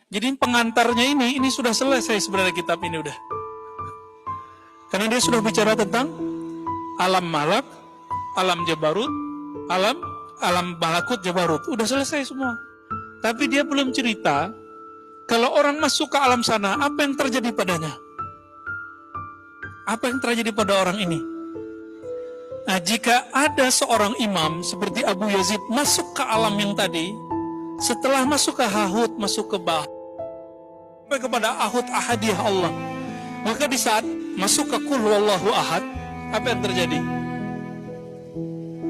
Jadi pengantarnya ini sudah selesai sebenarnya kitab ini udah. Karena dia sudah bicara tentang alam malak, alam jabarut, alam malakut jabarut. Udah selesai semua. Tapi dia belum cerita kalau orang masuk ke alam sana, apa yang terjadi padanya? Apa yang terjadi pada orang ini? Nah, jika ada seorang imam seperti Abu Yazid masuk ke alam yang tadi, setelah masuk ke Hahut, masuk ke Bah, sampai kepada Ahud Ahadiyah Allah, maka di saat masuk ke Qul Huwallahu Ahad, apa yang terjadi?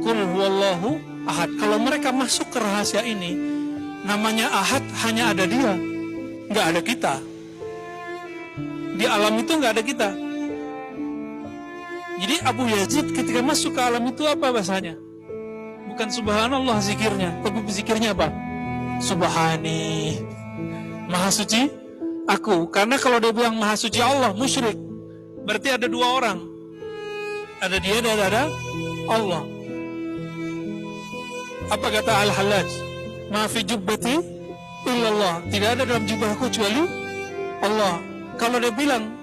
Qul Huwallahu Ahad. Kalau mereka masuk ke rahasia ini, namanya Ahad hanya ada dia, nggak ada kita. Di alam itu nggak ada kita. Jadi Abu Yazid ketika masuk ke alam itu apa bahasanya? Bukan subhanallah zikirnya, tapi zikirnya apa? Subhani, Maha Suci aku. Karena kalau dia bilang Maha Suci Allah, musyrik. Berarti ada dua orang. Ada dia dan ada Allah. Apa kata Al-Hallaj? Ma fi jubbati illallah. Tidak ada dalam jubahku kecuali Allah. Kalau dia bilang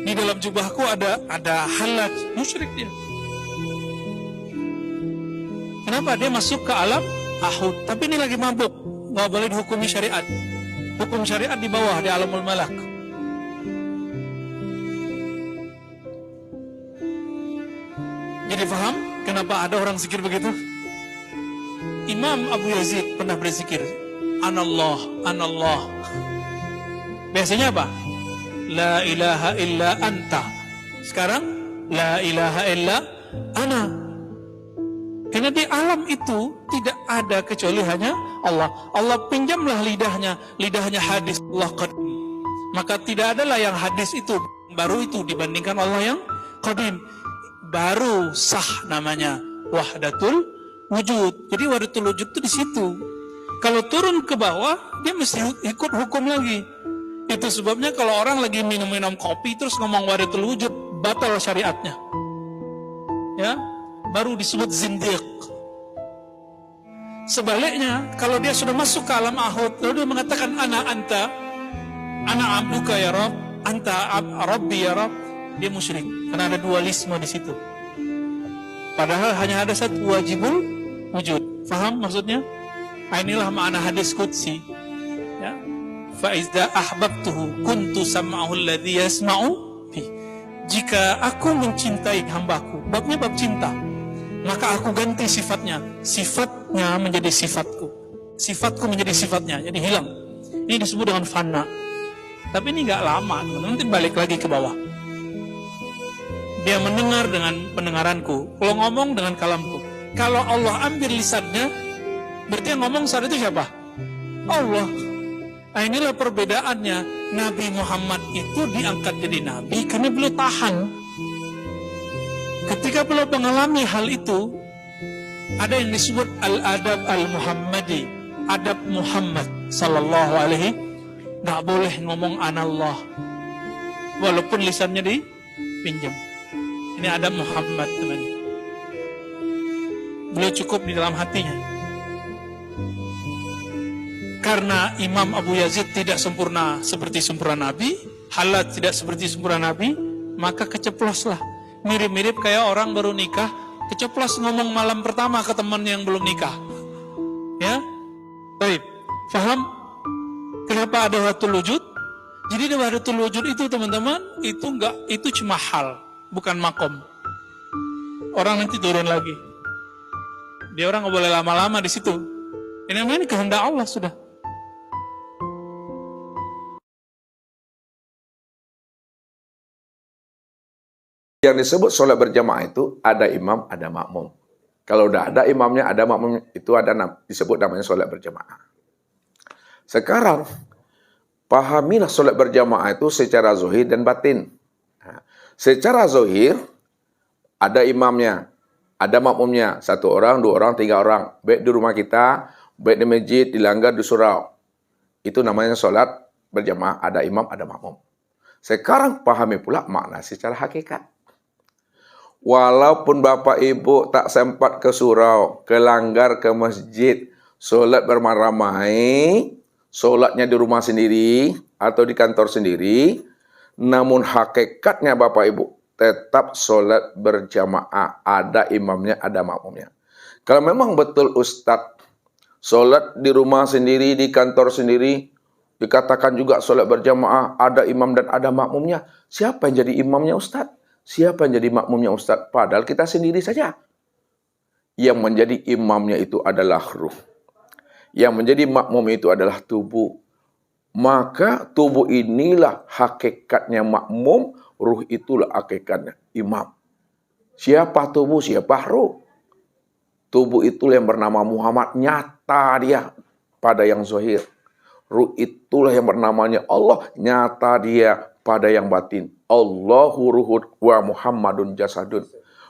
di dalam jubahku ada Hallaj, musyrik dia. Kenapa? Dia masuk ke alam Ahud. Tapi ini lagi mabuk, nggak boleh dihukumi syariat. Hukum syariat di bawah, di alamul malak. Jadi paham kenapa ada orang zikir begitu? Imam Abu Yazid pernah berzikir, Anallah, Anallah. Biasanya apa? La ilaha illa anta. Sekarang la ilaha illa ana. Karena di alam itu tidak ada kecuali hanya Allah. Allah pinjamlah lidahnya, lidahnya hadis Allah qadim. Maka tidak adalah yang hadis itu baru itu dibandingkan Allah yang qadim. Baru sah namanya wahdatul wujud. Jadi wahdatul wujud itu di situ. Kalau turun ke bawah, dia mesti ikut hukum lagi. Itu sebabnya kalau orang lagi minum-minum kopi terus ngomong wahdatul wujud, batal syariatnya. Ya, baru disebut zindiq. Sebaliknya, kalau dia sudah masuk ke alam Ahud, lalu dia mengatakan ana anta, ana abduka ya Rabb, anta rabbi ya Rabb, dia musyrik. Karena ada dualisme di situ. Padahal hanya ada satu wajibul wujud. Faham maksudnya? Inilah makna hadis qudsi. Ya. Fa idza ahbabtuhu kuntu sam'ahu alladhi yasma'u bi. Jika aku mencintai hambaku, babnya bab cinta, maka aku ganti sifatnya. Sifatnya menjadi sifatku. Sifatku menjadi sifatnya. Jadi hilang. Ini disebut dengan fana. Tapi ini nggak lama. Nanti balik lagi ke bawah. Dia mendengar dengan pendengaranku. Kalau ngomong dengan kalamku. Kalau Allah ambil lisannya, berarti yang ngomong saat itu siapa? Allah. Nah, inilah perbedaannya. Nabi Muhammad itu diangkat jadi nabi karena beliau tahan. Ketika beliau mengalami hal itu, ada yang disebut al-adab al-Muhammadi, adab Muhammad sallallahu alaihi, nggak boleh ngomong anallah, walaupun lisannya dipinjam. Ini adab Muhammad, teman. Beliau cukup di dalam hatinya. Karena Imam Abu Yazid tidak sempurna seperti sempurna Nabi, Hallaj tidak seperti sempurna Nabi, maka keceploslah. Mirip-mirip kayak orang baru nikah, keceplos ngomong malam pertama ke teman yang belum nikah. Ya, baik. Faham? Kenapa ada wahdatul wujud? Jadi di wahdatul wujud itu teman-teman, itu cuma hal, bukan makom. Orang nanti turun lagi. Dia orang nggak boleh lama-lama di situ. Ini namanya kehendak Allah sudah. Yang disebut sholat berjamaah itu ada imam, ada makmum. Kalau udah ada imamnya, ada makmumnya, itu disebut namanya sholat berjamaah. Sekarang, pahamilah sholat berjamaah itu secara zahir dan batin. Nah, secara zahir, ada imamnya, ada makmumnya. 1 orang, 2 orang, 3 orang. Baik di rumah kita, baik di masjid, di langgar, di surau. Itu namanya sholat berjamaah, ada imam, ada makmum. Sekarang pahami pula makna secara hakikat. Walaupun bapak ibu tak sempat ke surau, ke langgar, ke masjid, solat beramai-ramai, sholatnya di rumah sendiri atau di kantor sendiri, namun hakikatnya Bapak Ibu tetap sholat berjamaah, ada imamnya, ada makmumnya. Kalau memang betul Ustadz, sholat di rumah sendiri, di kantor sendiri, dikatakan juga sholat berjamaah, ada imam dan ada makmumnya, siapa yang jadi imamnya Ustadz? Siapa yang jadi makmumnya Ustadz? Padahal kita sendiri saja. Yang menjadi imamnya itu adalah ruh. Yang menjadi makmum itu adalah tubuh. Maka tubuh inilah hakikatnya makmum, ruh itulah hakikatnya imam. Siapa tubuh, siapa ruh? Tubuh itulah yang bernama Muhammad, nyata dia pada yang zahir. Ruh itulah yang bernamanya Allah, nyata dia pada yang batin. Allahu ruhun wa Muhammadun jasadun.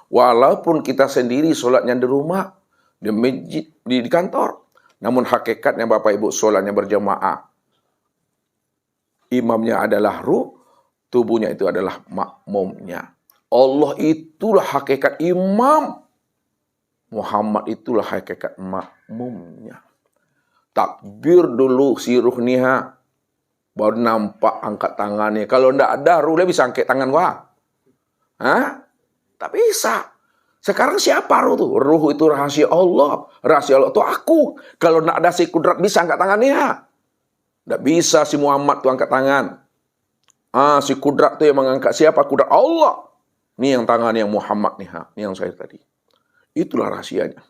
Walaupun kita sendiri sholatnya di rumah, di masjid, di kantor, namun hakikatnya Bapak Ibu sholatnya berjamaah. Imamnya adalah ruh, tubuhnya itu adalah makmumnya. Allah itulah hakikat imam, Muhammad itulah hakikat makmumnya. Takbir dulu si ruh niha, baru nampak angkat tangannya. Kalau tidak ada ruh, dia bisa angkat tangan gua. Hah? Tak bisa. Sekarang siapa ruh itu? Ruh itu rahasia Allah. Rahasia Allah itu aku. Kalau tidak ada si kudrat bisa angkat tangannya. Tidak bisa si Muhammad tuh angkat tangan. Si kudrat tuh yang mengangkat. Siapa kudrat? Allah. Ini yang tangan yang Muhammad nih. Ini yang saya tadi. Itulah rahasianya.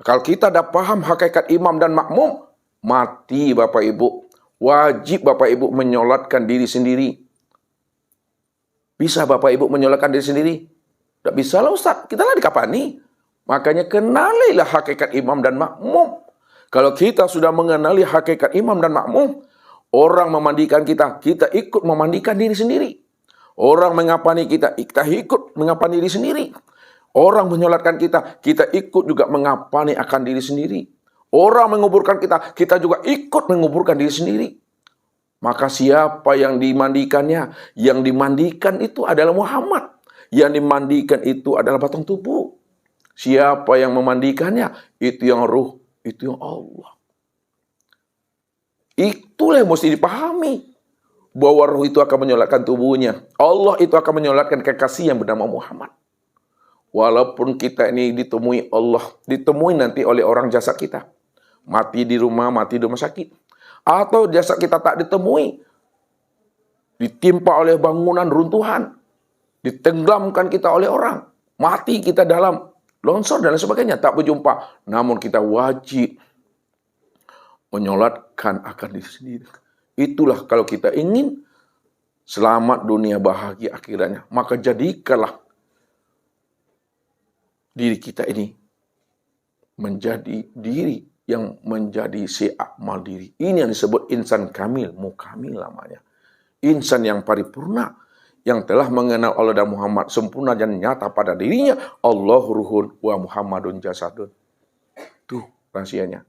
Kalau kita dah paham hakikat imam dan makmum, mati Bapak Ibu. Wajib Bapak Ibu menyolatkan diri sendiri. Bisa Bapak Ibu menyolatkan diri sendiri? Tidak bisa lah Ustaz, kita lah dikapani. Makanya kenalilah hakikat imam dan makmum. Kalau kita sudah mengenali hakikat imam dan makmum, orang memandikan kita, kita ikut memandikan diri sendiri. Orang mengapani kita, kita ikut mengapani diri sendiri. Orang menyolatkan kita, kita ikut juga mengapani akan diri sendiri. Orang menguburkan kita, kita juga ikut menguburkan diri sendiri. Maka siapa yang dimandikannya? Yang dimandikan itu adalah Muhammad. Yang dimandikan itu adalah batang tubuh. Siapa yang memandikannya? Itu yang ruh, itu yang Allah. Itulah yang mesti dipahami. Bahwa ruh itu akan menyolatkan tubuhnya. Allah itu akan menyolatkan kekasih yang bernama Muhammad. Walaupun kita ini ditemui Allah, ditemui nanti oleh orang jasad kita. Mati di rumah sakit. Atau jasad kita tak ditemui, ditimpa oleh bangunan runtuhan, ditenggelamkan kita oleh orang, mati kita dalam longsor dan lain sebagainya, tak berjumpa. Namun kita wajib menyolatkan akan diri sendiri. Itulah kalau kita ingin selamat dunia bahagia akhiratnya, maka jadikanlah diri kita ini menjadi diri yang menjadi se'amal diri. Ini yang disebut insan kamil, mukamil namanya. Insan yang paripurna, yang telah mengenal Allah dan Muhammad sempurna dan nyata pada dirinya. Allahu ruhun wa Muhammadun jasadun. Tuh rahasianya.